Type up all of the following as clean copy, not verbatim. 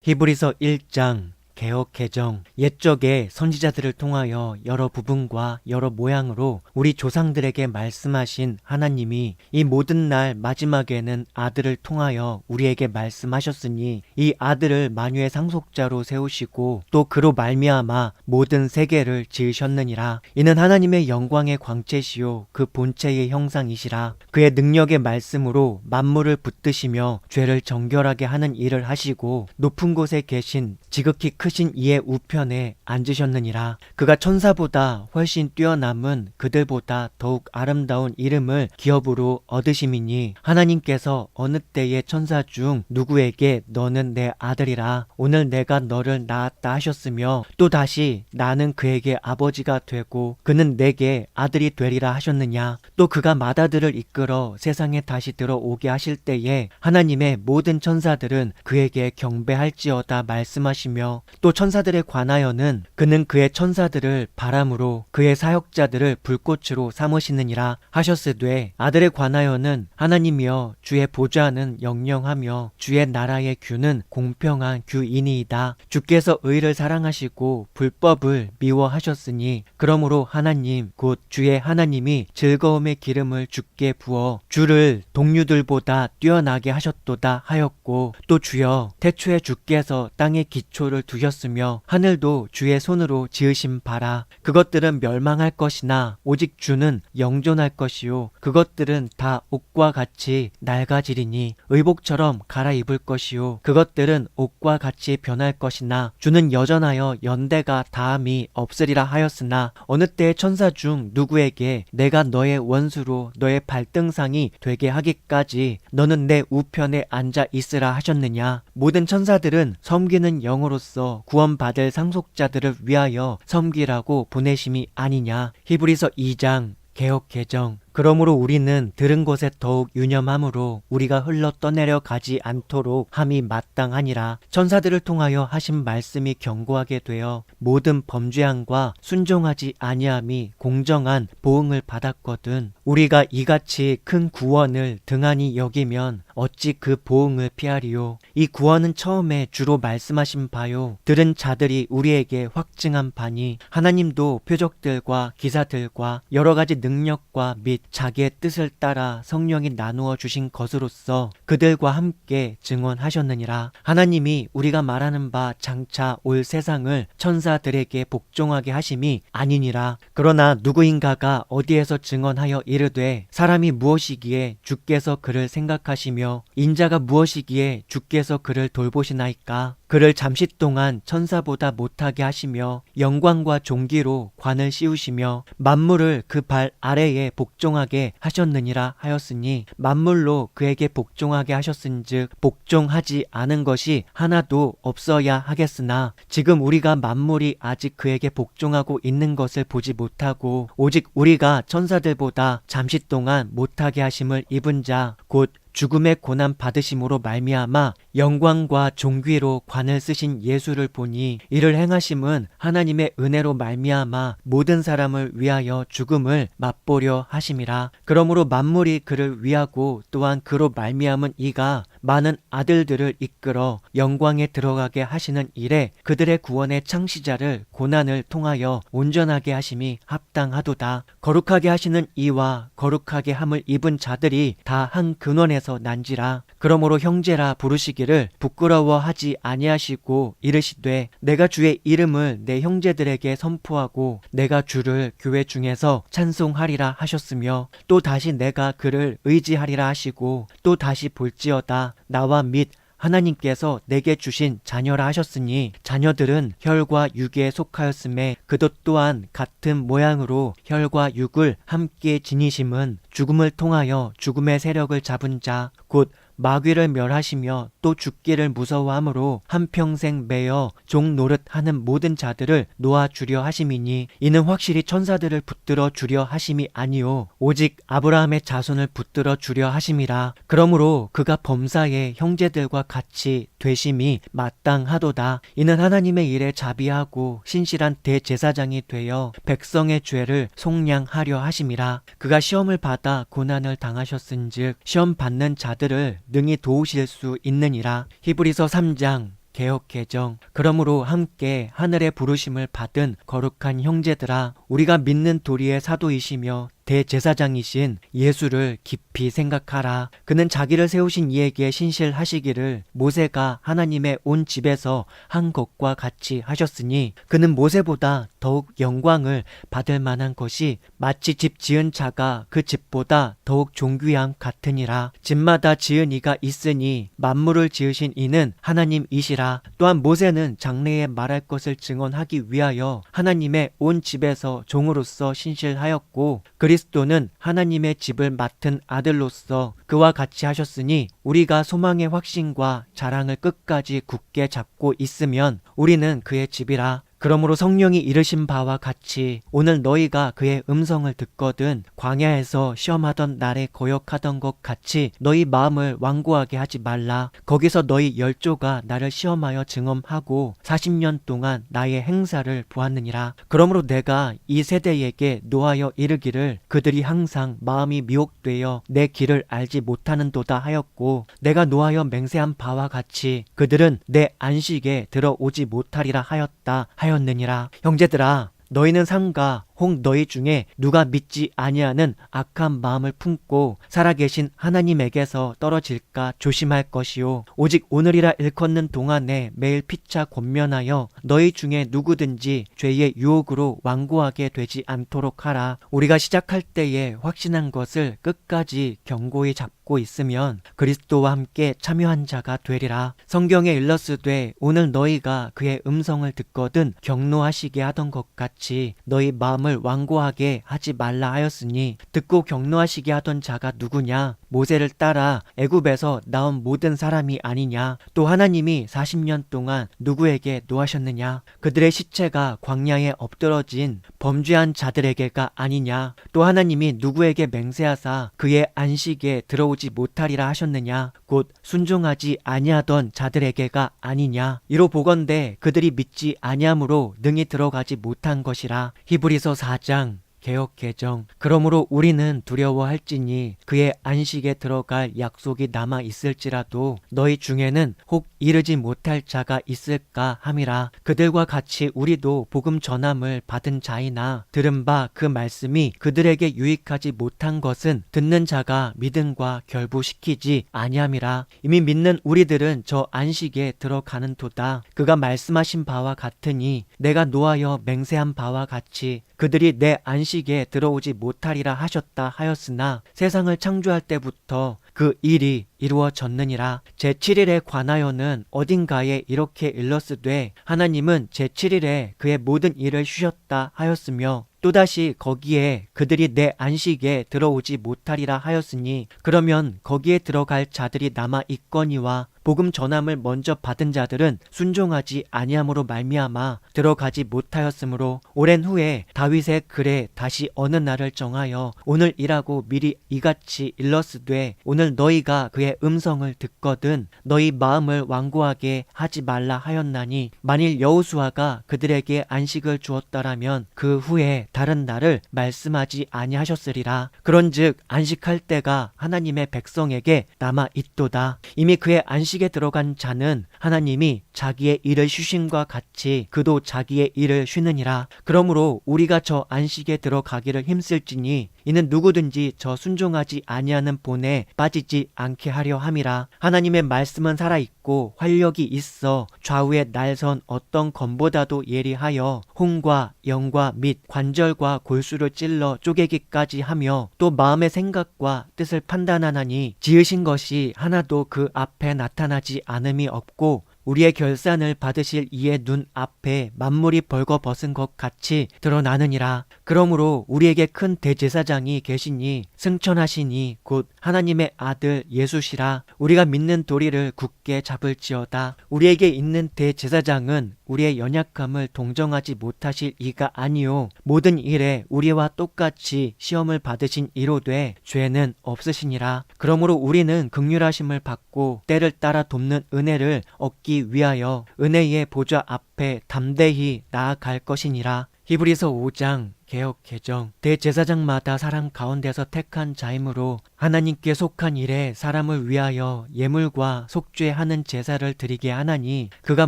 히브리서 1장 개역 개정. 옛적에 선지자들을 통하여 여러 부분과 여러 모양으로 우리 조상들에게 말씀하신 하나님이 이 모든 날 마지막에는 아들을 통하여 우리에게 말씀하셨으니 이 아들을 만유의 상속자로 세우시고 또 그로 말미암아 모든 세계를 지으셨느니라. 이는 하나님의 영광의 광채시요 그 본체의 형상이시라. 그의 능력의 말씀으로 만물을 붙드시며 죄를 정결하게 하는 일을 하시고 높은 곳에 계신 지극히 크신 이의 우편에 앉으셨느니라. 그가 천사보다 훨씬 뛰어남은 그들보다 더욱 아름다운 이름을 기업으로 얻으심이니 하나님께서 어느 때에 천사 중 누구에게 너는 내 아들이라 오늘 내가 너를 낳았다 하셨으며 또 다시 나는 그에게 아버지가 되고 그는 내게 아들이 되리라 하셨느냐. 또 그가 맏아들을 이끌어 세상에 다시 들어오게 하실 때에 하나님의 모든 천사들은 그에게 경배할지어다 말씀하시며 또 천사들에 관하여는 그는 그의 천사들을 바람으로 그의 사역자들을 불꽃으로 삼으시느니라 하셨으되 아들에 관하여는 하나님이여 주의 보좌는 영영하며 주의 나라의 규는 공평한 규이니이다. 주께서 의를 사랑하시고 불법을 미워하셨으니 그러므로 하나님 곧 주의 하나님이 즐거움의 기름을 주께 부어 주를 동류들보다 뛰어나게 하셨도다 하였고 또 주여 태초에 주께서 땅의 기초를 두셨으며 하늘도 주의 손으로 지으신 바라. 그것들은 멸망할 것이나 오직 주는 영존할 것이요 그것들은 다 옷과 같이 낡아지리니 의복처럼 갈아입을 것이요 그것들은 옷과 같이 변할 것이나 주는 여전하여 연대가 다함이 없으리라 하였으나 어느 때의 천사 중 누구에게 내가 너의 원수로 너의 발등상이 되게 하기까지 너는 내 우편에 앉아 있으라 하셨느냐. 모든 천사들은 섬기는 영으로서 구원받을 상속자들을 위하여 섬기라고 보내심이 아니냐. 히브리서 2장 개역 개정. 그러므로 우리는 들은 것에 더욱 유념함으로 우리가 흘러 떠내려 가지 않도록 함이 마땅하니라. 천사들을 통하여 하신 말씀이 견고하게 되어 모든 범죄함과 순종하지 아니함이 공정한 보응을 받았거든. 우리가 이같이 큰 구원을 등한히 여기면 어찌 그 보응을 피하리요. 이 구원은 처음에 주로 말씀하신 바요 들은 자들이 우리에게 확증한 바니 하나님도 표적들과 기사들과 여러 가지 능력과 및 자기의 뜻을 따라 성령이 나누어 주신 것으로서 그들과 함께 증언하셨느니라. 하나님이 우리가 말하는 바 장차 올 세상을 천사들에게 복종하게 하심이 아니니라. 그러나 누구인가가 어디에서 증언하여 이르되 사람이 무엇이기에 주께서 그를 생각하시며 인자가 무엇이기에 주께서 그를 돌보시나이까. 그를 잠시 동안 천사보다 못하게 하시며 영광과 존귀로 관을 씌우시며 만물을 그 발 아래에 복종하게 하셨느니라 하였으니 만물로 그에게 복종하게 하셨은즉 복종하지 않은 것이 하나도 없어야 하겠으나 지금 우리가 만물이 아직 그에게 복종하고 있는 것을 보지 못하고 오직 우리가 천사들보다 잠시 동안 못하게 하심을 입은 자 곧 죽음의 고난 받으심으로 말미암아 영광과 존귀로 관을 쓰신 예수를 보니 이를 행하심은 하나님의 은혜로 말미암아 모든 사람을 위하여 죽음을 맛보려 하심이라. 그러므로 만물이 그를 위하고 또한 그로 말미암은 이가 많은 아들들을 이끌어 영광에 들어가게 하시는 일에 그들의 구원의 창시자를 고난을 통하여 온전하게 하심이 합당하도다. 거룩하게 하시는 이와 거룩하게 함을 입은 자들이 다 한 근원에서 난지라. 그러므로 형제라 부르시기를 부끄러워하지 아니하시고 이르시되 내가 주의 이름을 내 형제들에게 선포하고 내가 주를 교회 중에서 찬송하리라 하셨으며 또 다시 내가 그를 의지하리라 하시고 또 다시 볼지어다 나와 및 하나님께서 내게 주신 자녀라 하셨으니 자녀들은 혈과 육에 속하였음에 그도 또한 같은 모양으로 혈과 육을 함께 지니심은 죽음을 통하여 죽음의 세력을 잡은 자 곧 마귀를 멸하시며 또 죽기를 무서워함으로 한평생 매여 종 노릇하는 모든 자들을 놓아주려 하심이니 이는 확실히 천사들을 붙들어 주려 하심이 아니요 오직 아브라함의 자손을 붙들어 주려 하심이라. 그러므로 그가 범사의 형제들과 같이 되심이 마땅하도다. 이는 하나님의 일에 자비하고 신실한 대제사장이 되어 백성의 죄를 속량하려 하심이라. 그가 시험을 받아 고난을 당하셨은즉 시험 받는 자들을 능히 도우실 수 있느니라. 히브리서 3장 개혁개정. 그러므로 함께 하늘의 부르심을 받은 거룩한 형제들아, 우리가 믿는 도리의 사도이시며 대제사장이신 예수를 깊이 생각하라. 그는 자기를 세우신 이에게 신실하시기를 모세가 하나님의 온 집에서 한 것과 같이 하셨으니, 그는 모세보다 더욱 영광을 받을 만한 것이 마치 집 지은 자가 그 집보다 더욱 존귀함 같으니라. 집마다 지은 이가 있으니 만물을 지으신 이는 하나님이시라. 또한 모세는 장래에 말할 것을 증언하기 위하여 하나님의 온 집에서 종으로서 신실하였고, 그리스도는 하나님의 집을 맡은 아들로서 그와 같이 하셨으니, 우리가 소망의 확신과 자랑을 끝까지 굳게 잡고 있으면 우리는 그의 집이라. 그러므로 성령이 이르신 바와 같이 오늘 너희가 그의 음성을 듣거든 광야에서 시험하던 날에 거역하던 것 같이 너희 마음을 완고하게 하지 말라. 거기서 너희 열조가 나를 시험하여 증언하고 40년 동안 나의 행사를 보았느니라. 그러므로 내가 이 세대에게 노하여 이르기를 그들이 항상 마음이 미혹되어 내 길을 알지 못하는도다 하였고, 내가 노하여 맹세한 바와 같이 그들은 내 안식에 들어오지 못하리라 하였다 하였느니라. 형제들아, 너희는 삼가 혹 너희 중에 누가 믿지 아니하는 악한 마음을 품고 살아계신 하나님에게서 떨어질까 조심할 것이요, 오직 오늘이라 일컫는 동안에 매일 피차 권면하여 너희 중에 누구든지 죄의 유혹으로 완고하게 되지 않도록 하라. 우리가 시작할 때에 확신한 것을 끝까지 견고히 잡고 있으면 그리스도와 함께 참여한 자가 되리라. 성경에 일렀으되 오늘 너희가 그의 음성을 듣거든 경노하시게 하던 것 같이 너희 마음을 완고하게 하지 말라 하였으니, 듣고 경노하시게 하던 자가 누구냐? 모세를 따라 애굽에서 나온 모든 사람이 아니냐? 또 하나님이 40년 동안 누구에게 노하셨느냐? 그들의 시체가 광야에 엎드러진 범죄한 자들에게가 아니냐? 또 하나님이 누구에게 맹세하사 그의 안식에 들어오지 못하리라 하셨느냐? 곧 순종하지 아니하던 자들에게가 아니냐? 이로 보건대 그들이 믿지 아니함으로 능히 들어가지 못한 것이라. 히브리서 4장 개혁개정. 그러므로 우리는 두려워할지니 그의 안식에 들어갈 약속이 남아 있을지라도 너희 중에는 혹 이르지 못할 자가 있을까 함이라. 그들과 같이 우리도 복음 전함을 받은 자이나 들은 바 그 말씀이 그들에게 유익하지 못한 것은 듣는 자가 믿음과 결부시키지 아니함이라. 이미 믿는 우리들은 저 안식에 들어가는 도다. 그가 말씀하신 바와 같으니 내가 노하여 맹세한 바와 같이 그들이 내 안식에 들어오지 못하리라 하셨다 하였으나, 세상을 창조할 때부터 그 일이 이루어졌느니라. 제7일에 관하여는 어딘가에 이렇게 일렀으되 하나님은 제7일에 그의 모든 일을 쉬셨다 하였으며, 또다시 거기에 그들이 내 안식에 들어오지 못하리라 하였으니, 그러면 거기에 들어갈 자들이 남아 있거니와 복음 전함을 먼저 받은 자들은 순종하지 아니함으로 말미암아 들어가지 못하였으므로, 오랜 후에 다윗의 글에 다시 어느 날을 정하여 오늘이라고 미리 이같이 일렀으되, 오늘 너희가 그의 음성을 듣거든 너희 마음을 완고하게 하지 말라 하였나니, 만일 여호수아가 그들에게 안식을 주었더라면 그 후에 다른 날을 말씀하지 아니하셨으리라. 그런즉 안식할 때가 하나님의 백성에게 남아 있도다. 이미 그의 안식에 들어간 자는 하나님이 자기의 일을 쉬심과 같이 그도 자기의 일을 쉬느니라. 그러므로 우리가 저 안식에 들어가기를 힘쓸지니 이는 누구든지 저 순종하지 아니하는 본에 빠지지 않게 하려 함이라. 하나님의 말씀은 살아있고 활력이 있어 좌우에 날선 어떤 검보다도 예리하여 혼과 영과 및 관절과 골수를 찔러 쪼개기까지 하며, 또 마음의 생각과 뜻을 판단하나니 지으신 것이 하나도 그 앞에 나타나지 않음이 없고, 우리의 결산을 받으실 이의 눈 앞에 만물이 벌거벗은 것 같이 드러나느니라. 그러므로 우리에게 큰 대제사장이 계시니 승천하시니 곧 하나님의 아들 예수시라. 우리가 믿는 도리를 굳게 잡을지어다. 우리에게 있는 대제사장은 우리의 연약함을 동정하지 못하실 이가 아니요 모든 일에 우리와 똑같이 시험을 받으신 이로되 죄는 없으시니라. 그러므로 우리는 긍휼하심을 받고 때를 따라 돕는 은혜를 얻기 위하여 은혜의 보좌 앞에 담대히 나아갈 것이니라. 히브리서 5장 개역 개정. 대제사장마다 사람 가운데서 택한 자이므로 하나님께 속한 일에 사람을 위하여 예물과 속죄하는 제사를 드리게 하나니, 그가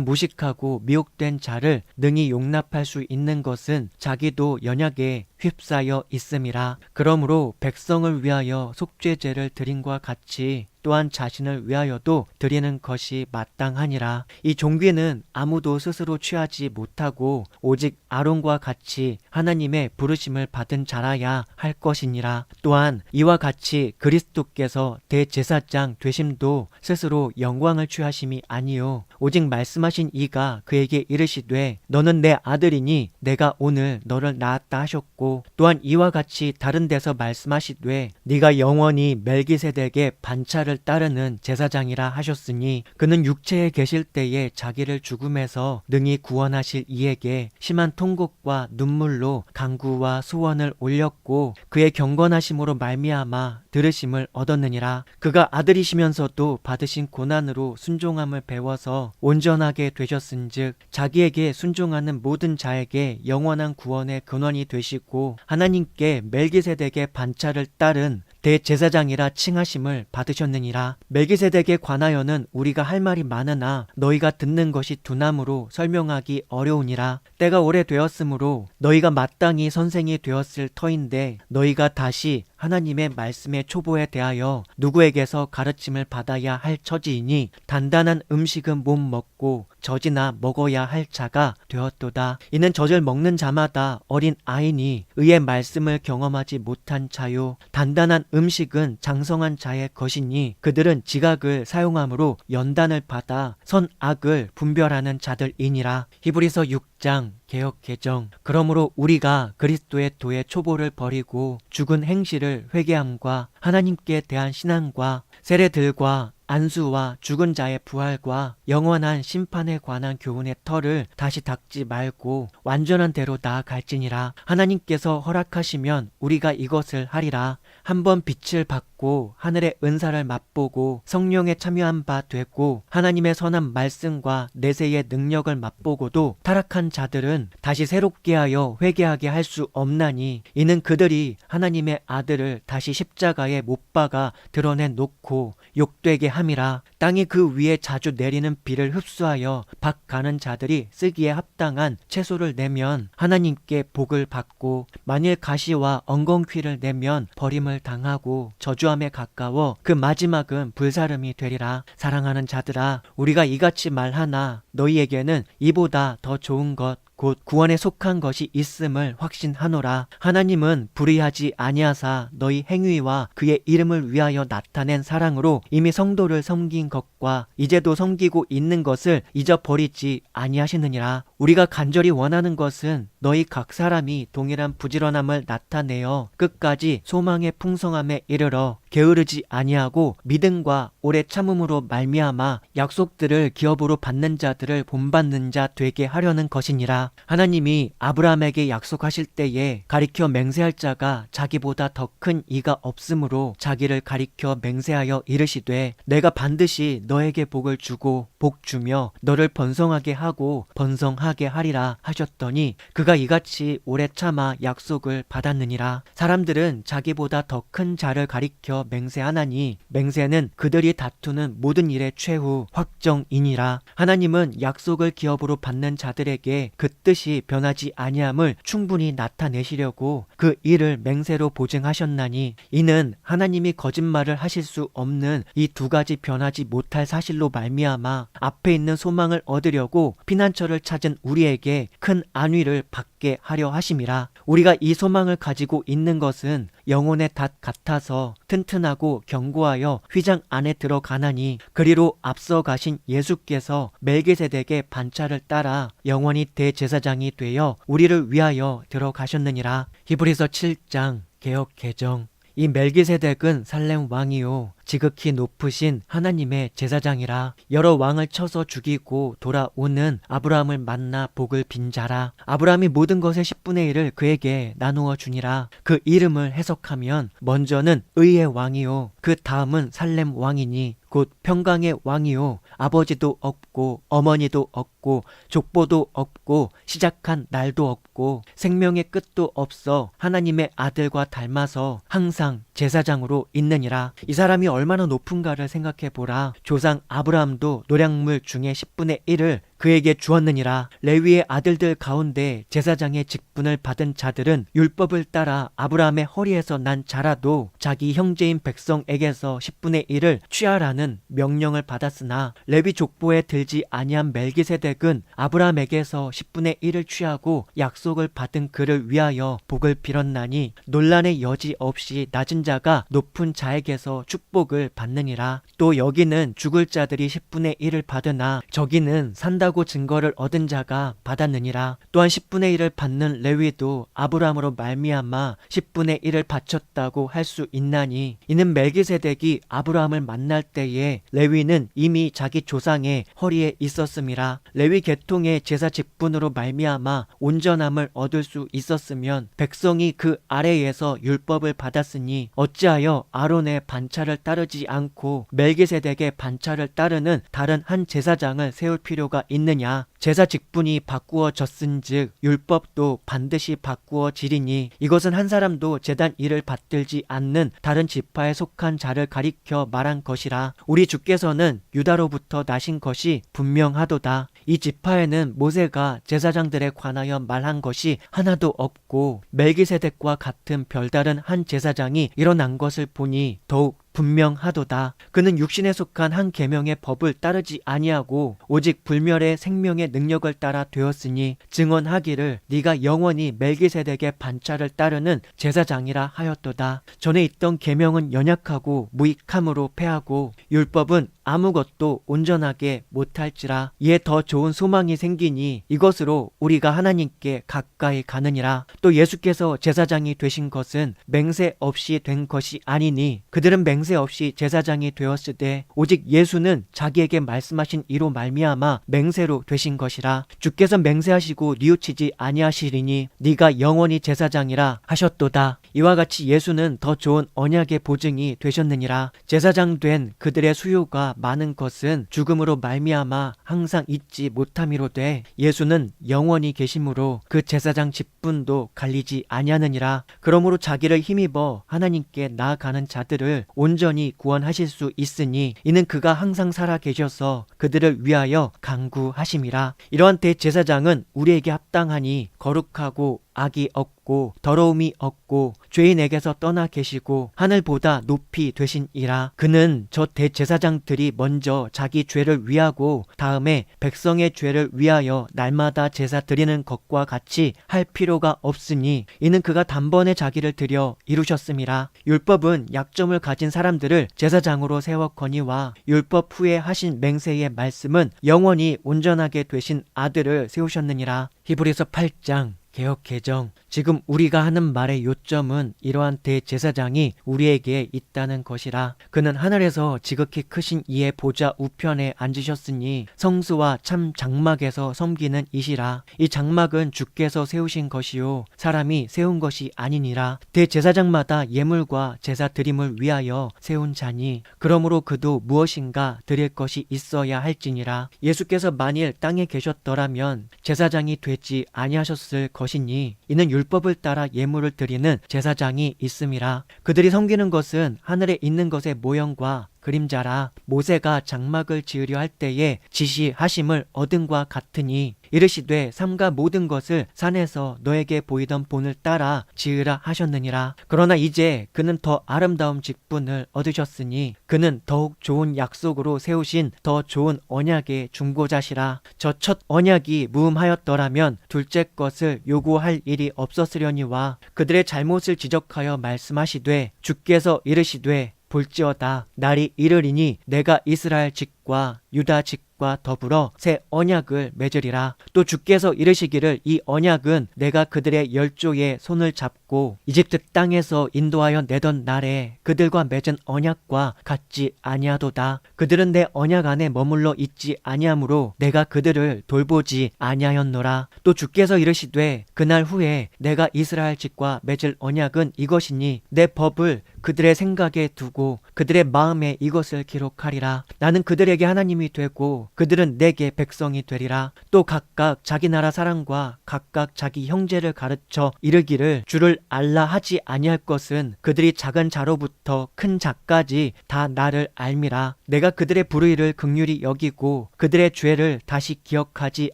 무식하고 미혹된 자를 능히 용납할 수 있는 것은 자기도 연약에 휩싸여 있음이라. 그러므로 백성을 위하여 속죄제를 드림과 같이 또한 자신을 위하여도 드리는 것이 마땅하니라. 이 종귀는 아무도 스스로 취하지 못하고 오직 아론과 같이 하나님의 부르심을 받은 자라야 할 것이니라. 또한 이와 같이 그리스도께서 대제사장 되심도 스스로 영광을 취하심이 아니요 오직 말씀하신 이가 그에게 이르시되 너는 내 아들이니 내가 오늘 너를 낳았다 하셨고, 또한 이와 같이 다른 데서 말씀하시되 네가 영원히 멜기세덱의 반차를 따르는 제사장이라 하셨으니, 그는 육체에 계실 때에 자기를 죽음에서 능히 구원하실 이에게 심한 통곡과 눈물로 간구와 소원을 올렸고 그의 경건하심으로 말미암아 들으심을 얻었느니라. 그가 아들이시면서도 받으신 고난으로 순종함을 배워서 온전하게 되셨은즉 자기에게 순종하는 모든 자에게 영원한 구원의 근원이 되시고 하나님께 멜기세덱의 반차를 따른 대제사장이라 칭하심을 받으셨느니라. 멜기세덱에 관하여는 우리가 할 말이 많으나 너희가 듣는 것이 두나무로 설명하기 어려우니라. 때가 오래되었으므로 너희가 마땅히 선생이 되었을 터인데 너희가 다시 하나님의 말씀의 초보에 대하여 누구에게서 가르침을 받아야 할 처지이니 단단한 음식은 못 먹고 젖이나 먹어야 할 자가 되었도다. 이는 젖을 먹는 자마다 어린 아이니 의의 말씀을 경험하지 못한 자요, 단단한 음식은 장성한 자의 것이니 그들은 지각을 사용함으로 연단을 받아 선악을 분별하는 자들이니라. 히브리서 6장 개역 개정. 그러므로 우리가 그리스도의 도의 초보를 버리고 죽은 행실을 회개함과 하나님께 대한 신앙과 세례들과 안수와 죽은 자의 부활과 영원한 심판에 관한 교훈의 털을 다시 닦지 말고 완전한 대로 나아갈지니라. 하나님께서 허락하시면 우리가 이것을 하리라. 한번 빛을 받고 하늘의 은사를 맛보고 성령에 참여한 바 되고 하나님의 선한 말씀과 내세의 능력을 맛보고도 타락한 자들은 다시 새롭게 하여 회개하게 할 수 없나니, 이는 그들이 하나님의 아들을 다시 십자가에 못 박아 드러내 놓고 욕되게 함이라. 땅이 그 위에 자주 내리는 비를 흡수하여 박 가는 자들이 쓰기에 합당한 채소를 내면 하나님께 복을 받고, 만일 가시와 엉겅퀴를 내면 버림을 당하고 저주함에 가까워 그 마지막은 불사름이 되리라. 사랑하는 자들아, 우리가 이같이 말하나 너희에게는 이보다 더 좋은 것 곧 구원에 속한 것이 있음을 확신하노라. 하나님은 불의하지 아니하사 너희 행위와 그의 이름을 위하여 나타낸 사랑으로 이미 성도를 섬긴 것과 이제도 섬기고 있는 것을 잊어버리지 아니하시느니라. 우리가 간절히 원하는 것은 너희 각 사람이 동일한 부지런함을 나타내어 끝까지 소망의 풍성함에 이르러 게으르지 아니하고 믿음과 오래 참음으로 말미암아 약속들을 기업으로 받는 자들을 본받는 자 되게 하려는 것이니라. 하나님이 아브라함에게 약속하실 때에 가리켜 맹세할 자가 자기보다 더 큰 이가 없으므로 자기를 가리켜 맹세하여 이르시되 내가 반드시 너에게 복을 주고 복 주며 너를 번성하게 하고 번성하게 하리라 하셨더니 그가 이같이 오래 참아 약속을 받았느니라. 사람들은 자기보다 더 큰 자를 가리켜 맹세하나니 맹세는 그들이 다투는 모든 일의 최후 확정이니라. 하나님은 약속을 기업으로 받는 자들에게 그 뜻이 변하지 아니함을 충분히 나타내시려고 그 일을 맹세로 보증하셨나니, 이는 하나님이 거짓말을 하실 수 없는 이 두 가지 변하지 못할 사실로 말미암아 앞에 있는 소망을 얻으려고 피난처를 찾은 우리에게 큰 안위를 받게 하려 하심이라. 우리가 이 소망을 가지고 있는 것은 영혼의 닷 같아서 튼튼하고 견고하여 휘장 안에 들어가나니, 그리로 앞서 가신 예수께서 멜기세덱의 반차를 따라 영원히 대제사장이 되어 우리를 위하여 들어가셨느니라. 히브리서 7장 개역 개정. 이 멜기세덱은 살렘 왕이요 지극히 높으신 하나님의 제사장이라. 여러 왕을 쳐서 죽이고 돌아오는 아브라함을 만나 복을 빈 자라. 아브라함이 모든 것의 10분의 1을 그에게 나누어 주니라. 그 이름을 해석하면 먼저는 의의 왕이요 그 다음은 살렘 왕이니 곧 평강의 왕이요 아버지도 없고 어머니도 없고 족보도 없고 시작한 날도 없고 생명의 끝도 없어 하나님의 아들과 닮아서 항상 제사장으로 있느니라. 이 사람이 얼마나 높은가를 생각해 보라. 조상 아브라함도 노략물 중에 10분의 1을 그에게 주었느니라. 레위의 아들들 가운데 제사장의 직분을 받은 자들은 율법을 따라 아브라함의 허리에서 난 자라도 자기 형제인 백성에게서 10분의 1을 취하라는 명령을 받았으나 레위 족보에 들지 아니한 멜기세덱은 아브라함에게서 10분의 1을 취하고 약속을 받은 그를 위하여 복을 빌었나니 논란의 여지 없이 낮은 자가 높은 자에게서 축복을 받느니라. 또 여기는 죽을 자들이 10분의 1을 받으나 저기는 산다고 증거를 얻은 자가 받았느니라. 또한 10분의 1을 받는 레위도 아브라함으로 말미암아 10분의 1을 바쳤다고 할 수 있나니 이는 멜기세덱이 아브라함을 만날 때에 레위는 이미 자기 조상의 허리에 있었음이라. 레위 계통의 제사 직분으로 말미암아 온전함을 얻을 수 있었으면 백성이 그 아래에서 율법을 받았으니 어찌하여 아론의 반차를 따르지 않고 멜기세덱의 반차를 따르는 다른 한 제사장을 세울 필요가 있느냐. 제사 직분이 바꾸어졌은즉 율법도 반드시 바꾸어지리니 이것은 한 사람도 제단 일을 받들지 않는 다른 지파에 속한 자를 가리켜 말한 것이라. 우리 주께서는 유다로부터 나신 것이 분명하도다. 이 지파에는 모세가 제사장들에 관하여 말한 것이 하나도 없고 멜기세덱과 같은 별다른 한 제사장이 일어난 것을 보니 더욱 분명하도다. 그는 육신에 속한 한 계명의 법을 따르지 아니하고 오직 불멸의 생명의 능력을 따라 되었으니 증언하기를 네가 영원히 멜기세덱의 반차를 따르는 제사장이라 하였도다. 전에 있던 계명은 연약하고 무익함으로 패하고 율법은 아무것도 온전하게 못할지라. 이에 더 좋은 소망이 생기니 이것으로 우리가 하나님께 가까이 가느니라. 또 예수께서 제사장이 되신 것은 맹세 없이 된 것이 아니니 그들은 맹세 없이 제사장이 되었으되 오직 예수는 자기에게 말씀하신 이로 말미암아 맹세로 되신 것이라. 주께서 맹세하시고 뉘우치지 아니하시리니 네가 영원히 제사장이라 하셨도다. 이와 같이 예수는 더 좋은 언약의 보증이 되셨느니라. 제사장 된 그들의 수요가 많은 것은 죽음으로 말미암아 항상 잊지 못함이로되 예수는 영원히 계심으로 그 제사장 직분도 갈리지 아니하느니라. 그러므로 자기를 힘입어 하나님께 나아가는 자들을 온전히 구원하실 수 있으니 이는 그가 항상 살아 계셔서 그들을 위하여 간구하심이라. 이러한 대제사장은 우리에게 합당하니 거룩하고 악이 없고 더러움이 없고 죄인에게서 떠나 계시고 하늘보다 높이 되신이라. 그는 저 대제사장들이 먼저 자기 죄를 위하고 다음에 백성의 죄를 위하여 날마다 제사 드리는 것과 같이 할 필요가 없으니 이는 그가 단번에 자기를 드려 이루셨음이라. 율법은 약점을 가진 사람들을 제사장으로 세웠거니와 율법 후에 하신 맹세의 말씀은 영원히 온전하게 되신 아들을 세우셨느니라. 히브리서 8장 개역 개정. 지금 우리가 하는 말의 요점은 이러한 대제사장이 우리에게 있다는 것이라. 그는 하늘에서 지극히 크신 이의 보좌 우편에 앉으셨으니 성수와 참 장막에서 섬기는 이시라. 이 장막은 주께서 세우신 것이요 사람이 세운 것이 아니니라. 대제사장마다 예물과 제사 드림을 위하여 세운 자니 그러므로 그도 무엇인가 드릴 것이 있어야 할지니라. 예수께서 만일 땅에 계셨더라면 제사장이 되지 아니하셨을 것이니 이는 율법을 따라 예물을 드리는 제사장이 있음이라. 그들이 섬기는 것은 하늘에 있는 것의 모형과 그림자라. 모세가 장막을 지으려 할 때에 지시하심을 얻은과 같으니 이르시되 삼가 모든 것을 산에서 너에게 보이던 본을 따라 지으라 하셨느니라. 그러나 이제 그는 더 아름다운 직분을 얻으셨으니 그는 더욱 좋은 약속으로 세우신 더 좋은 언약의 중보자시라. 저 첫 언약이 무음하였더라면 둘째 것을 요구할 일이 없었으려니와 그들의 잘못을 지적하여 말씀하시되 주께서 이르시되 볼지어다 날이 이르리니 내가 이스라엘 집과 유다 집과 것과 더불어 새 언약을 맺으리라. 또 주께서 이르시기를 이 언약은 내가 그들의 열조의 손을 잡고 이집트 땅에서 인도하여 내던 날에 그들과 맺은 언약과 같지 아니하도다. 그들은 내 언약 안에 머물러 있지 아니하므로 내가 그들을 돌보지 아니하였노라. 또 주께서 이르시되 그날 후에 내가 이스라엘 집과 맺을 언약은 이것이니 내 법을 그들의 생각에 두고 그들의 마음에 이것을 기록하리라. 나는 그들에게 하나님이 되고 그들은 내게 백성이 되리라. 또 각각 자기 나라 사람과 각각 자기 형제를 가르쳐 이르기를 주를 알라 하지 아니할 것은 그들이 작은 자로부터 큰 자까지 다 나를 알미라. 내가 그들의 불의를 긍휼히 여기고 그들의 죄를 다시 기억하지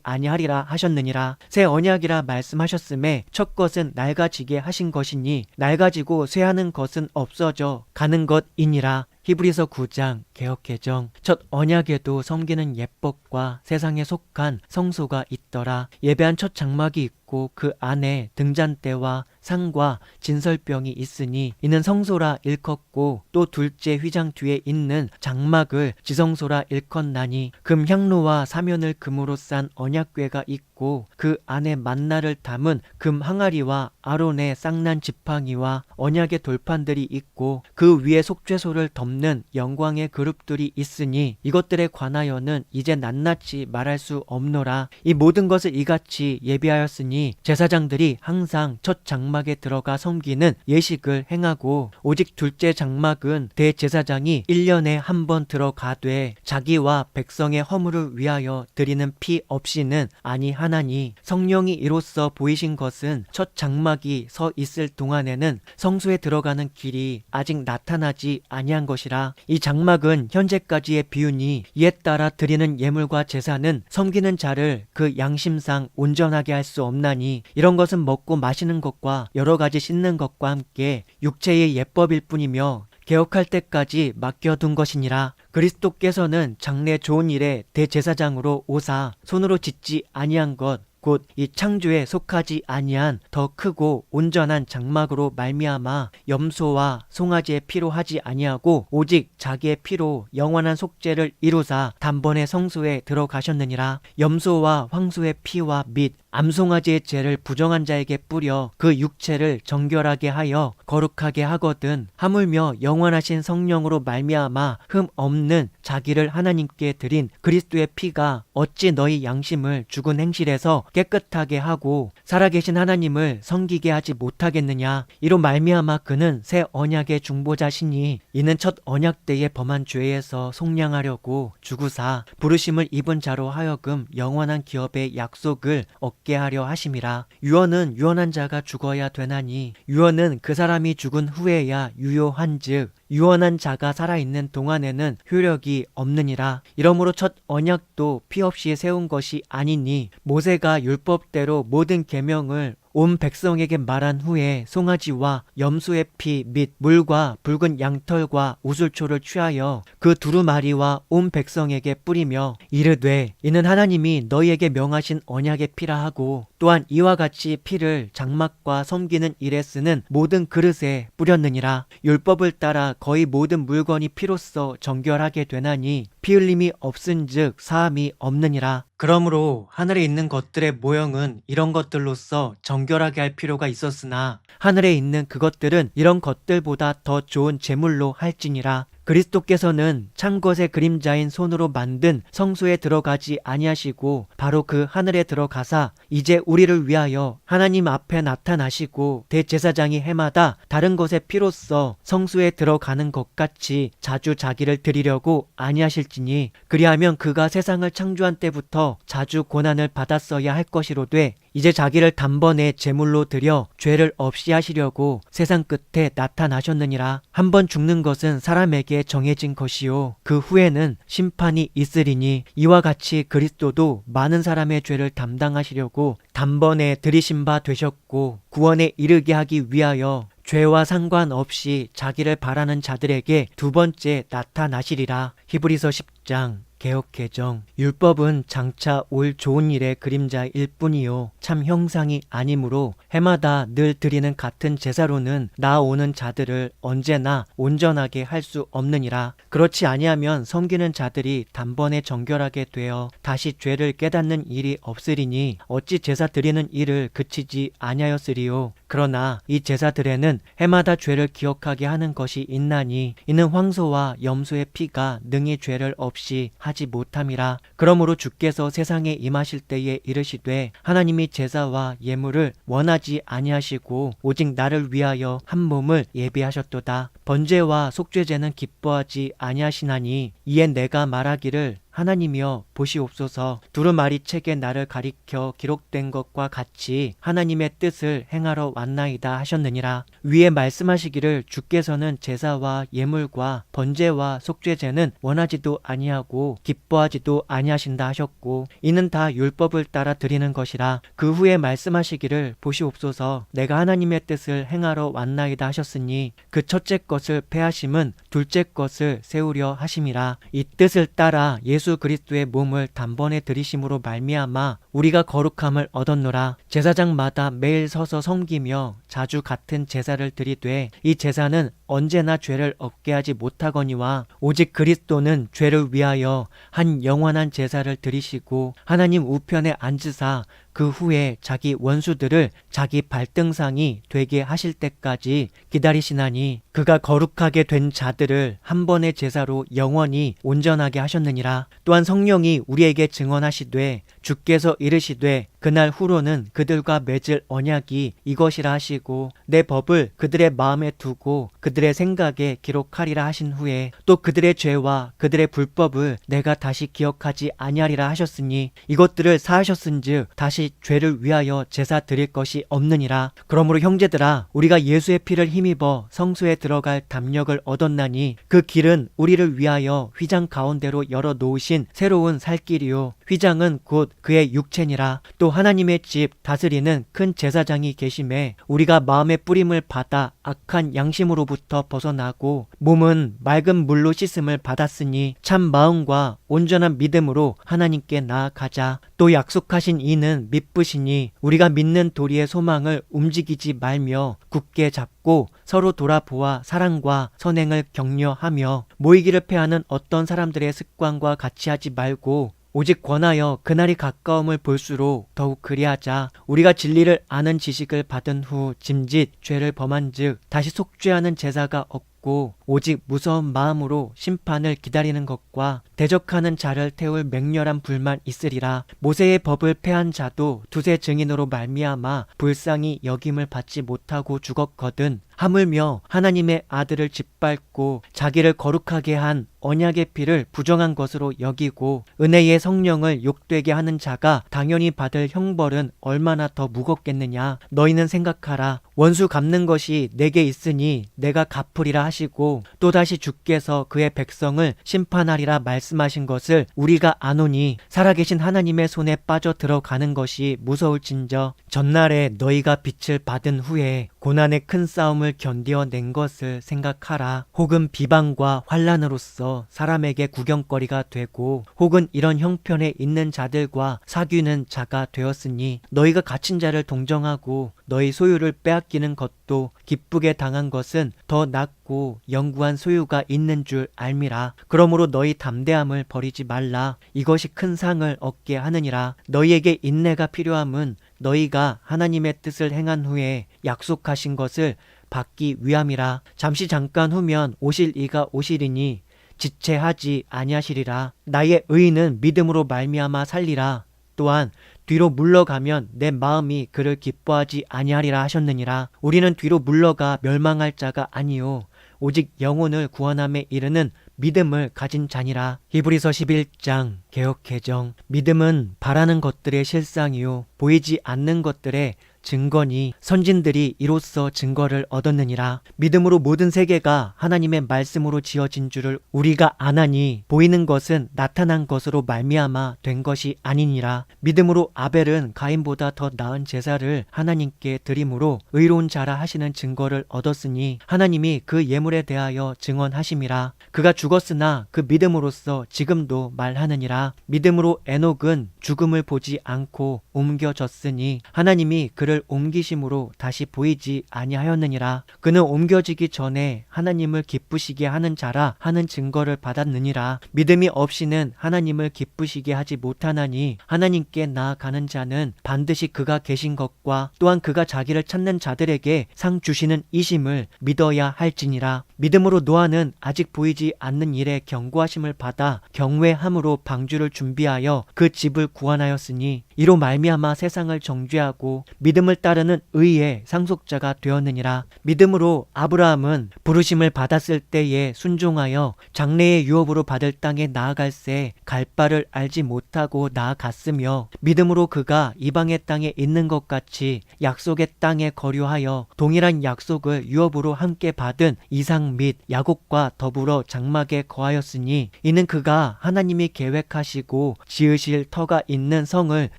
아니하리라 하셨느니라. 새 언약이라 말씀하셨음에 첫 것은 낡아지게 하신 것이니 낡아지고 쇠하는 것은 없어져 가는 것이니라. 히브리서 9장 개역개정. 첫 언약에도 섬기는 예법과 세상에 속한 성소가 있더라. 예배한 첫 장막이 있고 그 안에 등잔대와 상과 진설병이 있으니 이는 성소라 일컫고 또 둘째 휘장 뒤에 있는 장막을 지성소라 일컫나니 금 향로와 사면을 금으로 싼 언약궤가 있고 그 안에 만나를 담은 금 항아리와 아론의 쌍난 지팡이와 언약의 돌판들이 있고 그 위에 속죄소를 덮는 영광의 그룹들이 있으니 이것들에 관하여는 이제 낱낱이 말할 수 없노라. 이 모든 것을 이같이 예비하였으니 제사장들이 항상 첫 장막에 들어가 섬기는 예식을 행하고 오직 둘째 장막은 대제사장이 1년에 한 번 들어가되 자기와 백성의 허물을 위하여 드리는 피 없이는 아니하나니 성령이 이로써 보이신 것은 첫 장막이 서 있을 동안에는 성소에 들어가는 길이 아직 나타나지 아니한 것이라. 이 장막은 현재까지의 비유니 이에 따라 드리는 예물과 제사는 섬기는 자를 그 양심상 온전하게 할 수 없나니 이런 것은 먹고 마시는 것과 여러 가지 씻는 것과 함께 육체의 예법일 뿐이며 개혁할 때까지 맡겨둔 것이니라. 그리스도께서는 장래 좋은 일에 대제사장으로 오사 손으로 짓지 아니한 것 곧 이 창조에 속하지 아니한 더 크고 온전한 장막으로 말미암아 염소와 송아지의 피로 하지 아니하고 오직 자기의 피로 영원한 속죄를 이루사 단번에 성소에 들어가셨느니라. 염소와 황소의 피와 및 암송아지의 죄를 부정한 자에게 뿌려 그 육체를 정결하게 하여 거룩하게 하거든 하물며 영원하신 성령으로 말미암아 흠 없는 자기를 하나님께 드린 그리스도의 피가 어찌 너희 양심을 죽은 행실에서 깨끗하게 하고 살아계신 하나님을 섬기게 하지 못하겠느냐. 이로 말미암아 그는 새 언약의 중보자시니 이는 첫 언약 때에 범한 죄에서 속량하려고 죽으사 부르심을 입은 자로 하여금 영원한 기업의 약속을 얻게 하려 하심이라. 유언은 유언한 자가 죽어야 되나니 유언은 그 사람이 죽은 후에야 유효한즉 유언한 자가 살아있는 동안에는 효력이 없느니라. 이러므로 첫 언약도 피 없이 세운 것이 아니니 모세가 율법대로 모든 계명을 온 백성에게 말한 후에 송아지와 염소의 피 및 물과 붉은 양털과 우슬초를 취하여 그 두루마리와 온 백성에게 뿌리며 이르되 이는 하나님이 너희에게 명하신 언약의 피라 하고 또한 이와 같이 피를 장막과 섬기는 일에 쓰는 모든 그릇에 뿌렸느니라. 율법을 따라 거의 모든 물건이 피로써 정결하게 되나니 피 흘림이 없은즉 사함이 없느니라. 그러므로 하늘에 있는 것들의 모형은 이런 것들로서 정결하게 할 필요가 있었으나 하늘에 있는 그것들은 이런 것들보다 더 좋은 제물로 할지니라. 그리스도께서는 찬 것의 그림자인 손으로 만든 성소에 들어가지 아니하시고 바로 그 하늘에 들어가사 이제 우리를 위하여 하나님 앞에 나타나시고 대제사장이 해마다 다른 것의 피로써 성소에 들어가는 것 같이 자주 자기를 드리려고 아니하실지니 그리하면 그가 세상을 창조한 때부터 자주 고난을 받았어야 할 것이로되 이제 자기를 단번에 제물로 드려 죄를 없이 하시려고 세상 끝에 나타나셨느니라. 한 번 죽는 것은 사람에게 정해진 것이요 그 후에는 심판이 있으리니 이와 같이 그리스도도 많은 사람의 죄를 담당하시려고 단번에 들이신 바 되셨고 구원에 이르게 하기 위하여 죄와 상관없이 자기를 바라는 자들에게 두 번째 나타나시리라. 히브리서 10장 개혁개정. 율법은 장차 올 좋은 일의 그림자일 뿐이요 참 형상이 아니므로 해마다 늘 드리는 같은 제사로는 나아오는 자들을 언제나 온전하게 할 수 없느니라. 그렇지 아니하면 섬기는 자들이 단번에 정결하게 되어 다시 죄를 깨닫는 일이 없으리니 어찌 제사 드리는 일을 그치지 아니하였으리요. 그러나 이 제사들에는 해마다 죄를 기억하게 하는 것이 있나니 이는 황소와 염소의 피가 능히 죄를 없이 하지 못함이라. 그러므로 주께서 세상에 임하실 때에 이르시되 하나님이 제사와 예물을 원하지 아니하시고 오직 나를 위하여 한 몸을 예비하셨도다. 번제와 속죄제는 기뻐하지 아니하시나니 이에 내가 말하기를 하나님이여 보시옵소서. 두루마리 책에 나를 가리켜 기록된 것과 같이 하나님의 뜻을 행하러 왔나이다 하셨느니라. 위에 말씀하시기를 주께서는 제사와 예물과 번제와 속죄제는 원하지도 아니하고 기뻐하지도 아니하신다 하셨고 이는 다 율법을 따라 드리는 것이라. 그 후에 말씀하시기를 보시옵소서. 내가 하나님의 뜻을 행하러 왔나이다 하셨으니 그 첫째 것을 폐하심은 둘째 것을 세우려 하심이라. 이 뜻을 따라 예수 그리스도의 몸을 단번에 들이심으로 말미암아 우리가 거룩함을 얻었노라. 제사장마다 매일 서서 섬기며 자주 같은 제사를 드리되 이 제사는 언제나 죄를 없게 하지 못하거니와 오직 그리스도는 죄를 위하여 한 영원한 제사를 드리시고 하나님 우편에 앉으사 그 후에 자기 원수들을 자기 발등상이 되게 하실 때까지 기다리시나니 그가 거룩하게 된 자들을 한 번의 제사로 영원히 온전하게 하셨느니라. 또한 성령이 우리에게 증언하시되 주께서 이르시되 그날 후로는 그들과 맺을 언약이 이것이라 하시고 내 법을 그들의 마음에 두고 그들의 생각에 기록하리라 하신 후에 또 그들의 죄와 그들의 불법을 내가 다시 기억하지 아니하리라 하셨으니 이것들을 사하셨은즉 다시 죄를 위하여 제사 드릴 것이 없느니라. 그러므로 형제들아 우리가 예수의 피를 힘입어 성소에 들어갈 담력을 얻었나니 그 길은 우리를 위하여 휘장 가운데로 열어 놓으신 새로운 살 길이요 휘장은 곧 그의 육체니라. 또 하나님의 집 다스리는 큰 제사장이 계심에 우리가 마음의 뿌림을 받아 악한 양심으로부터 벗어나고 몸은 맑은 물로 씻음을 받았으니 참 마음과 온전한 믿음으로 하나님께 나아가자. 또 약속하신 이는 미쁘시니 우리가 믿는 도리의 소망을 움직이지 말며 굳게 잡고 서로 돌아보아 사랑과 선행을 격려하며 모이기를 패하는 어떤 사람들의 습관과 같이 하지 말고 오직 권하여 그날이 가까움을 볼수록 더욱 그리하자. 우리가 진리를 아는 지식을 받은 후 짐짓 죄를 범한즉 다시 속죄하는 제사가 없고 오직 무서운 마음으로 심판을 기다리는 것과 대적하는 자를 태울 맹렬한 불만 있으리라. 모세의 법을 폐한 자도 두세 증인으로 말미암아 불쌍히 여김을 받지 못하고 죽었거든. 하물며 하나님의 아들을 짓밟고 자기를 거룩하게 한 언약의 피를 부정한 것으로 여기고 은혜의 성령을 욕되게 하는 자가 당연히 받을 형벌은 얼마나 더 무겁겠느냐. 너희는 생각하라. 원수 갚는 것이 내게 있으니 내가 갚으리라 하시고 또다시 주께서 그의 백성을 심판하리라 말씀하신 것을 우리가 아노니 살아계신 하나님의 손에 빠져 들어가는 것이 무서울진저 전날에 너희가 빛을 받은 후에 고난의 큰 싸움을 견디어낸 것을 생각하라. 혹은 비방과 환난으로서 사람에게 구경거리가 되고 혹은 이런 형편에 있는 자들과 사귀는 자가 되었으니 너희가 갇힌 자를 동정하고 너희 소유를 빼앗기는 것도 기쁘게 당한 것은 더 낫고 영구한 소유가 있는 줄 알미라. 그러므로 너희 담대함을 버리지 말라. 이것이 큰 상을 얻게 하느니라. 너희에게 인내가 필요함은 너희가 하나님의 뜻을 행한 후에 약속하신 것을 받기 위함이라. 잠시 잠깐 후면 오실 이가 오시리니 지체하지 아니하시리라. 나의 의인은 믿음으로 말미암아 살리라. 또한 뒤로 물러가면 내 마음이 그를 기뻐하지 아니하리라 하셨느니라. 우리는 뒤로 물러가 멸망할 자가 아니요 오직 영혼을 구원함에 이르는 믿음을 가진 자니라. 히브리서 11장 개역개정. 믿음은 바라는 것들의 실상이요 보이지 않는 것들의 증거니 선진들이 이로써 증거를 얻었느니라. 믿음으로 모든 세계가 하나님의 말씀으로 지어진 줄을 우리가 아나니 보이는 것은 나타난 것으로 말미암아 된 것이 아니니라. 믿음으로 아벨은 가인보다 더 나은 제사를 하나님께 드림으로 의로운 자라 하시는 증거를 얻었으니 하나님이 그 예물에 대하여 증언하심이라. 그가 죽었으나 그 믿음으로써 지금도 말하느니라. 믿음으로 에녹은 죽음을 보지 않고 옮겨졌으니 하나님이 그를 옮기심으로 다시 보이지 아니하였느니라. 그는 옮겨지기 전에 하나님을 기쁘시게 하는 자라 하는 증거를 받았느니라. 믿음이 없이는 하나님을 기쁘시게 하지 못하나니 하나님께 나아가는 자는 반드시 그가 계신 것과 또한 그가 자기를 찾는 자들에게 상 주시는 이심을 믿어야 할지니라. 믿음으로 노아는 아직 보이지 않는 일에 경고하심을 받아 경외함으로 방주를 준비하여 그 집을 구원하였으니 이로 말미암아 세상을 정죄하고 믿음을 따르는 의의 상속자가 되었느니라. 믿음으로 아브라함은 부르심을 받았을 때에 순종하여 장래의 유업으로 받을 땅에 나아갈새 갈 바를 알지 못하고 나아갔으며 믿음으로 그가 이방의 땅에 있는 것 같이 약속의 땅에 거류하여 동일한 약속을 유업으로 함께 받은 이삭 및 야곱과 더불어 장막에 거하였으니 이는 그가 하나님이 계획하시고 지으실 터가 있는 성을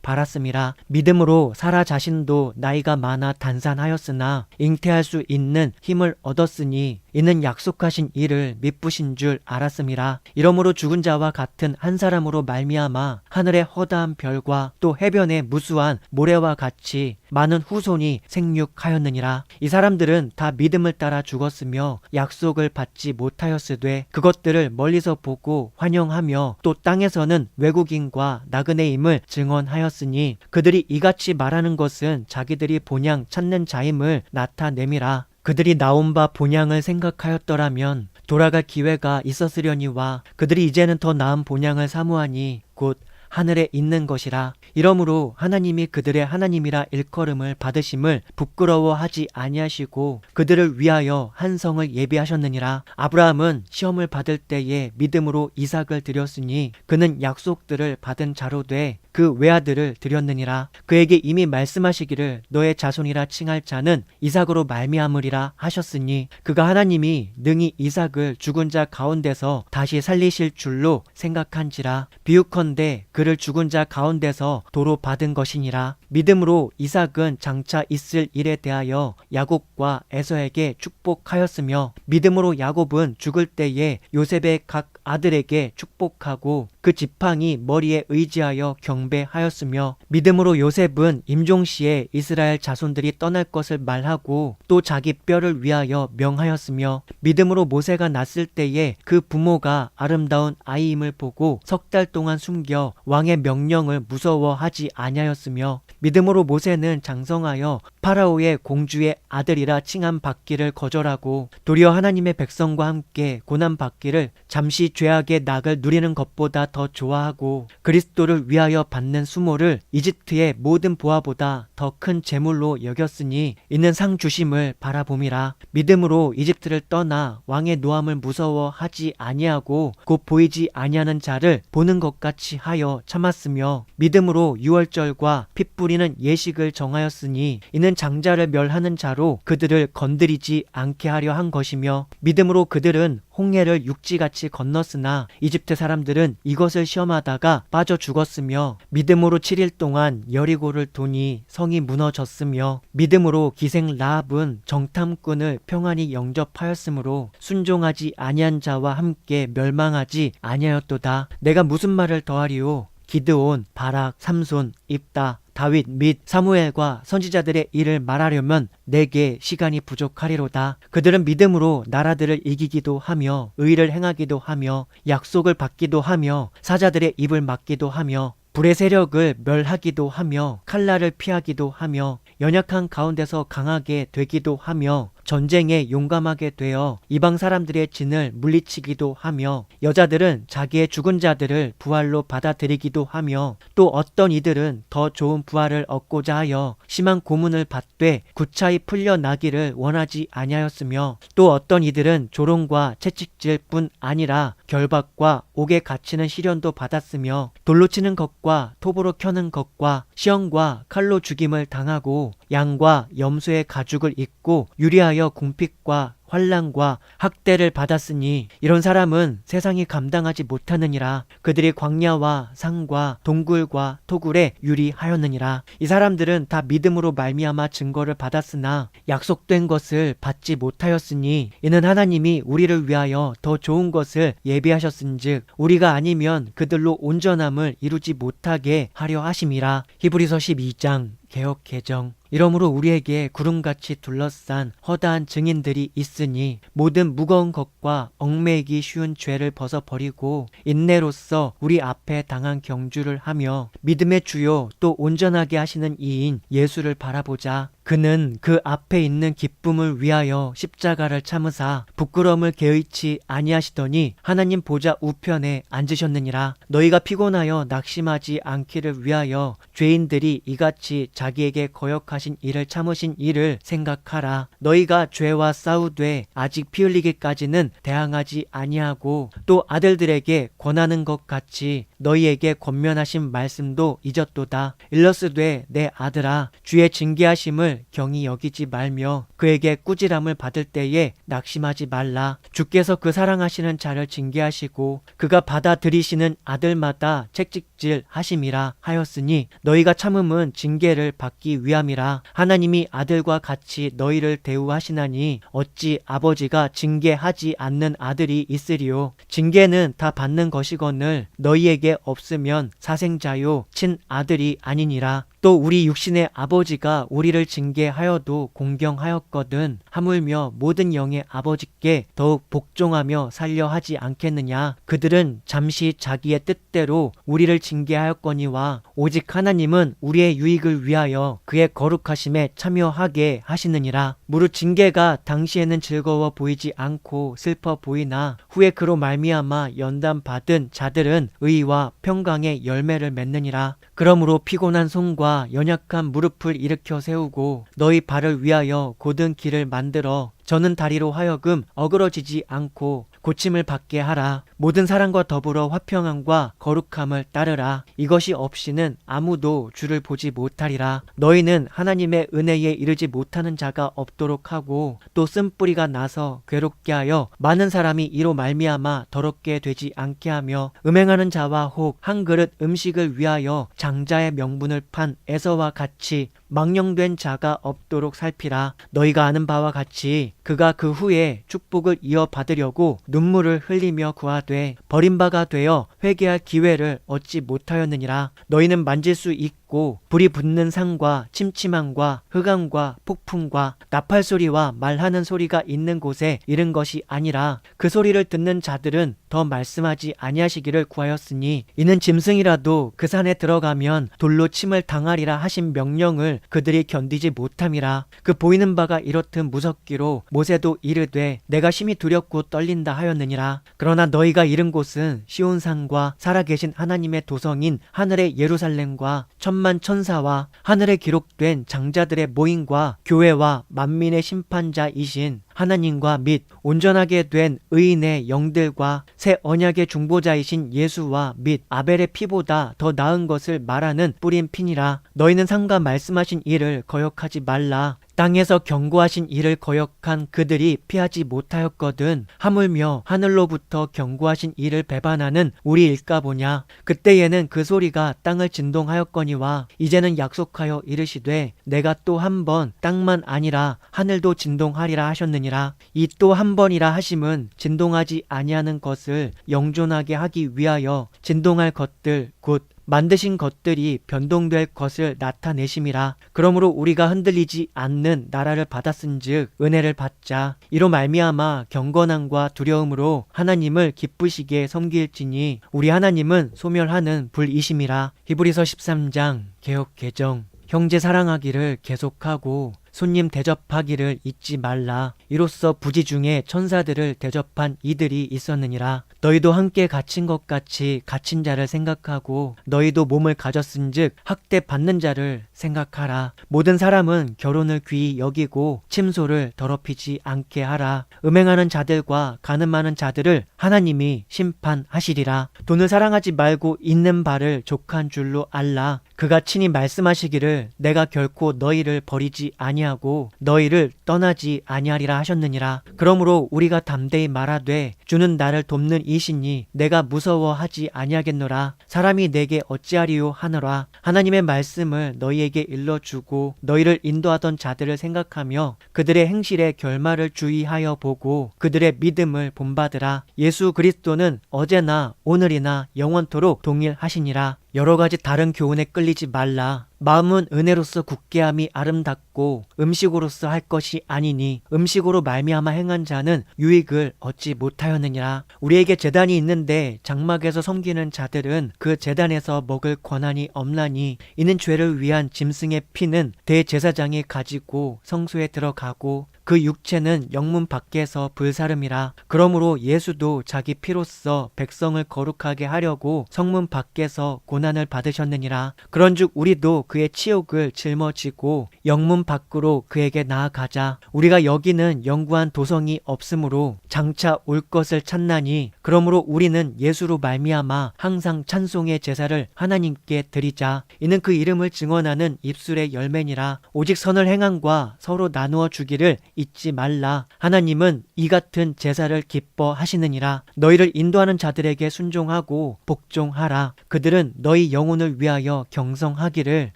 바랐음이라. 믿음으로 사라 자신도 나이가 많아 단산하였으나 잉태할 수 있는 힘을 얻었으니 이는 약속하신 이를 미쁘신 줄 알았음이라. 이러므로 죽은 자와 같은 한 사람으로 말미암아 하늘의 허다한 별과 또 해변의 무수한 모래와 같이 많은 후손이 생육하였느니라. 이 사람들은 다 믿음을 따라 죽었으며 약속을 받지 못하였으되 그것들을 멀리서 보고 환영하며 또 땅에서는 외국인과 나그네임을 증언하였으니 그들이 이같이 말하는 것은 자기들이 본향 찾는 자임을 나타냄이라. 그들이 나온 바 본향을 생각하였더라면 돌아갈 기회가 있었으려니와 그들이 이제는 더 나은 본향을 사모하니 곧 하늘에 있는 것이라. 이러므로 하나님이 그들의 하나님이라 일컬음을 받으심을 부끄러워하지 아니하시고 그들을 위하여 한 성을 예비하셨느니라. 아브라함은 시험을 받을 때에 믿음으로 이삭을 드렸으니 그는 약속들을 받은 자로 돼 그 외아들을 드렸느니라. 그에게 이미 말씀하시기를 너의 자손이라 칭할 자는 이삭으로 말미암으리라 하셨으니 그가 하나님이 능히 이삭을 죽은 자 가운데서 다시 살리실 줄로 생각한지라. 비유컨대 그를 죽은 자 가운데서 도로 받은 것이니라. 믿음으로 이삭은 장차 있을 일에 대하여 야곱과 에서에게 축복하였으며 믿음으로 야곱은 죽을 때에 요셉의 각 아들에게 축복하고 그 지팡이 머리에 의지하여 경배하였으며 믿음으로 요셉은 임종시에 이스라엘 자손들이 떠날 것을 말하고 또 자기 뼈를 위하여 명하였으며 믿음으로 모세가 났을 때에 그 부모가 아름다운 아이임을 보고 석 달 동안 숨겨 왕의 명령을 무서워하지 아니하였으며 믿음으로 모세는 장성하여 파라오의 공주의 아들이라 칭함 받기를 거절하고 도리어 하나님의 백성과 함께 고난 받기를 잠시 죄악의 낙을 누리는 것보다 더 좋아하고 그리스도를 위하여 받는 수모를 이집트의 모든 보화보다 더 큰 재물로 여겼으니 이는 상 주심을 바라봄이라. 믿음으로 이집트를 떠나 왕의 노함을 무서워하지 아니하고 곧 보이지 아니하는 자를 보는 것 같이 하여 참았으며 믿음으로 유월절과 핏 뿌리는 예식을 정하였으니 이는 장자를 멸하는 자로 그들을 건드리지 않게 하려 한 것이며 믿음으로 그들은 홍해를 육지같이 건넜으나 이집트 사람들은 이것을 시험하다가 빠져 죽었으며 믿음으로 7일 동안 여리고를 도니 성이 무너졌으며 믿음으로 기생 라합은 정탐꾼을 평안히 영접하였으므로 순종하지 아니한 자와 함께 멸망하지 아니하였도다. 내가 무슨 말을 더하리요? 기드온, 바락, 삼손, 입다, 다윗 및 사무엘과 선지자들의 일을 말하려면 내게 시간이 부족하리로다. 그들은 믿음으로 나라들을 이기기도 하며 의를 행하기도 하며 약속을 받기도 하며 사자들의 입을 막기도 하며 불의 세력을 멸하기도 하며 칼날을 피하기도 하며 연약한 가운데서 강하게 되기도 하며 전쟁에 용감하게 되어 이방 사람들의 진을 물리치기도 하며 여자들은 자기의 죽은 자들을 부활로 받아들이기도 하며 또 어떤 이들은 더 좋은 부활을 얻고자 하여 심한 고문을 받되 구차히 풀려나기를 원하지 아니하였으며 또 어떤 이들은 조롱과 채찍질 뿐 아니라 결박과 옥에 갇히는 시련도 받았으며 돌로 치는 것과 톱으로 켜는 것과 시험과 칼로 죽임을 당하고 양과 염소의 가죽을 입고 유리하여 궁핍과 환난과 학대를 받았으니 이런 사람은 세상이 감당하지 못하느니라. 그들이 광야와 산과 동굴과 토굴에 유리하였느니라. 이 사람들은 다 믿음으로 말미암아 증거를 받았으나 약속된 것을 받지 못하였으니 이는 하나님이 우리를 위하여 더 좋은 것을 예비하셨은즉 우리가 아니면 그들로 온전함을 이루지 못하게 하려 하심이라. 히브리서 12장 개역 개정. 이러므로 우리에게 구름같이 둘러싼 허다한 증인들이 있으니 모든 무거운 것과 얽매이기 쉬운 죄를 벗어버리고 인내로써 우리 앞에 당한 경주를 하며 믿음의 주요 또 온전하게 하시는 이인 예수를 바라보자. 그는 그 앞에 있는 기쁨을 위하여 십자가를 참으사 부끄러움을 개의치 아니하시더니 하나님 보좌 우편에 앉으셨느니라. 너희가 피곤하여 낙심하지 않기를 위하여 죄인들이 이같이 자기에게 거역하신 일을 참으신 일을 생각하라. 너희가 죄와 싸우되 아직 피 흘리기까지는 대항하지 아니하고 또 아들들에게 권하는 것 같이 너희에게 권면하신 말씀도 잊었도다. 일러스되 내 아들아 주의 징계하심을 경히 여기지 말며 그에게 꾸지람을 받을 때에 낙심하지 말라. 주께서 그 사랑하시는 자를 징계하시고 그가 받아들이시는 아들마다 책찍질 하심이라 하였으니 너희가 참음은 징계를 받기 위함이라. 하나님이 아들과 같이 너희를 대우하시나니 어찌 아버지가 징계하지 않는 아들이 있으리요. 징계는 다 받는 것이거늘 너희에게 없으면 사생자요 친아들이 아니니라. 또 우리 육신의 아버지가 우리를 징계하여도 공경하였거든 하물며 모든 영의 아버지께 더욱 복종하며 살려 하지 않겠느냐. 그들은 잠시 자기의 뜻대로 우리를 징계하였거니와 오직 하나님은 우리의 유익을 위하여 그의 거룩하심에 참여하게 하시느니라. 무릇 징계가 당시에는 즐거워 보이지 않고 슬퍼 보이나 후에 그로 말미암아 연단 받은 자들은 의와 평강의 열매를 맺느니라. 그러므로 피곤한 손과 연약한 무릎을 일으켜 세우고 너희 발을 위하여 곧은 길을 만들어 저는 다리로 하여금 어그러지지 않고 고침을 받게 하라. 모든 사람과 더불어 화평함과 거룩함을 따르라. 이것이 없이는 아무도 주를 보지 못하리라. 너희는 하나님의 은혜에 이르지 못하는 자가 없도록 하고 또 쓴뿌리가 나서 괴롭게 하여 많은 사람이 이로 말미암아 더럽게 되지 않게 하며 음행하는 자와 혹 한 그릇 음식을 위하여 장자의 명분을 판 에서와 같이 망령된 자가 없도록 살피라. 너희가 아는 바와 같이 그가 그 후에 축복을 이어받으려고 눈물을 흘리며 구하되 버림바가 되어 회개할 기회를 얻지 못하였느니라. 너희는 만질 수 있고 불이 붙는 산과 침침함과 흑암과 폭풍과 나팔 소리와 말하는 소리가 있는 곳에 이른 것이 아니라 그 소리를 듣는 자들은 더 말씀하지 아니하시기를 구하였으니 이는 짐승이라도 그 산에 들어가면 돌로 침을 당하리라 하신 명령을 그들이 견디지 못함이라. 그 보이는 바가 이렇듯 무섭기로 모세도 이르되 내가 심히 두렵고 떨린다 하였느니라. 그러나 너희가 이른 곳은 시온산과 살아계신 하나님의 도성인 하늘의 예루살렘과 천만 천사와 하늘에 기록된 장자들의 모임과 교회와 만민의 심판자이신 하나님과 및 온전하게 된 의인의 영들과 새 언약의 중보자이신 예수와 및 아벨의 피보다 더 나은 것을 말하는 뿌린 피니라. 너희는 상과 말씀하신 일을 거역하지 말라. 땅에서 경고하신 일을 거역한 그들이 피하지 못하였거든 하물며 하늘로부터 경고하신 일을 배반하는 우리일까 보냐. 그때에는 그 소리가 땅을 진동하였거니와 이제는 약속하여 이르시되 내가 또 한 번 땅만 아니라 하늘도 진동하리라 하셨느니라. 이 또 한 번이라 하심은 진동하지 아니하는 것을 영존하게 하기 위하여 진동할 것들 곧 만드신 것들이 변동될 것을 나타내심이라. 그러므로 우리가 흔들리지 않는 나라를 받았은즉 은혜를 받자. 이로 말미암아 경건함과 두려움으로 하나님을 기쁘시게 섬길지니 우리 하나님은 소멸하는 불이심이라. 히브리서 13장 개역 개정. 형제 사랑하기를 계속하고 손님 대접하기를 잊지 말라. 이로써 부지 중에 천사들을 대접한 이들이 있었느니라. 너희도 함께 갇힌 것 같이 갇힌 자를 생각하고 너희도 몸을 가졌은즉 학대 받는 자를 생각하라. 모든 사람은 결혼을 귀히 여기고 침소를 더럽히지 않게 하라. 음행하는 자들과 간음하는 자들을 하나님이 심판하시리라. 돈을 사랑하지 말고 있는 바를 족한 줄로 알라. 그가 친히 말씀하시기를 내가 결코 너희를 버리지 아니하고 너희를 떠나지 아니하리라 하셨느니라. 그러므로 우리가 담대히 말하되 주는 나를 돕는 이시니 내가 무서워하지 아니하겠노라. 사람이 내게 어찌하리요 하노라. 하나님의 말씀을 너희에게 일러주고 너희를 인도하던 자들을 생각하며 그들의 행실의 결말을 주의하여 보고 그들의 믿음을 본받으라. 예수 그리스도는 어제나 오늘이나 영원토록 동일하시니라. 여러 가지 다른 교훈에 끌리지 말라. 마음은 은혜로서 굳게함이 아름답고 음식으로서 할 것이 아니니 음식으로 말미암아 행한 자는 유익을 얻지 못하였느니라. 우리에게 제단이 있는데 장막에서 섬기는 자들은 그 제단에서 먹을 권한이 없나니 이는 죄를 위한 짐승의 피는 대제사장이 가지고 성소에 들어가고 그 육체는 영문 밖에서 불사름이라. 그러므로 예수도 자기 피로써 백성을 거룩하게 하려고 성문 밖에서 고난을 받으셨느니라. 그런즉 우리도 그의 치욕을 짊어지고 영문 밖으로 그에게 나아가자. 우리가 여기는 영구한 도성이 없으므로 장차 올 것을 찾나니 그러므로 우리는 예수로 말미암아 항상 찬송의 제사를 하나님께 드리자. 이는 그 이름을 증언하는 입술의 열매니라. 오직 선을 행함과 서로 나누어 주기를 잊지 말라. 하나님은 이 같은 제사를 기뻐하시느니라. 너희를 인도하는 자들에게 순종하고 복종하라. 그들은 너희 영혼을 위하여 경성하기를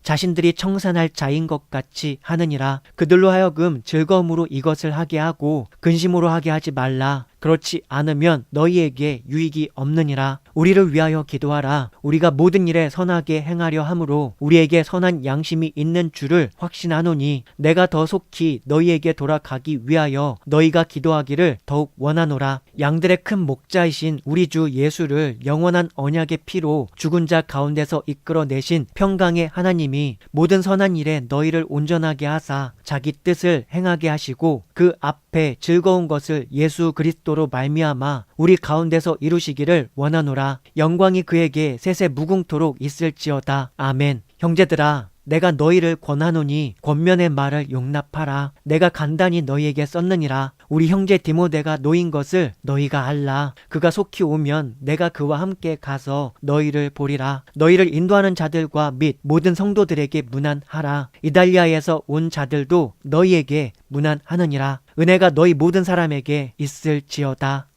자신들이 청산할 자인 것 같이 하느니라. 그들로 하여금 즐거움으로 이것을 하게 하고 근심으로 하게 하지 말라. 그렇지 않으면 너희에게 유익이 없느니라. 우리를 위하여 기도하라. 우리가 모든 일에 선하게 행하려 함으로 우리에게 선한 양심이 있는 줄을 확신하노니 내가 더 속히 너희에게 돌아가기 위하여 너희가 기도하기를 더욱 원하노라. 양들의 큰 목자이신 우리 주 예수를 영원한 언약의 피로 죽은 자 가운데서 이끌어내신 평강의 하나님이 모든 선한 일에 너희를 온전하게 하사 자기 뜻을 행하게 하시고 그 앞에 즐거운 것을 예수 그리스도로 말미암아 우리 가운데서 이루시기를 원하노라. 영광이 그에게 세세 무궁토록 있을지어다. 아멘. 형제들아, 내가 너희를 권하노니 권면의 말을 용납하라. 내가 간단히 너희에게 썼느니라. 우리 형제 디모데가 노인 것을 너희가 알라. 그가 속히 오면 내가 그와 함께 가서 너희를 보리라. 너희를 인도하는 자들과 및 모든 성도들에게 문안하라. 이달리아에서 온 자들도 너희에게 문안하느니라. 은혜가 너희 모든 사람에게 있을지어다.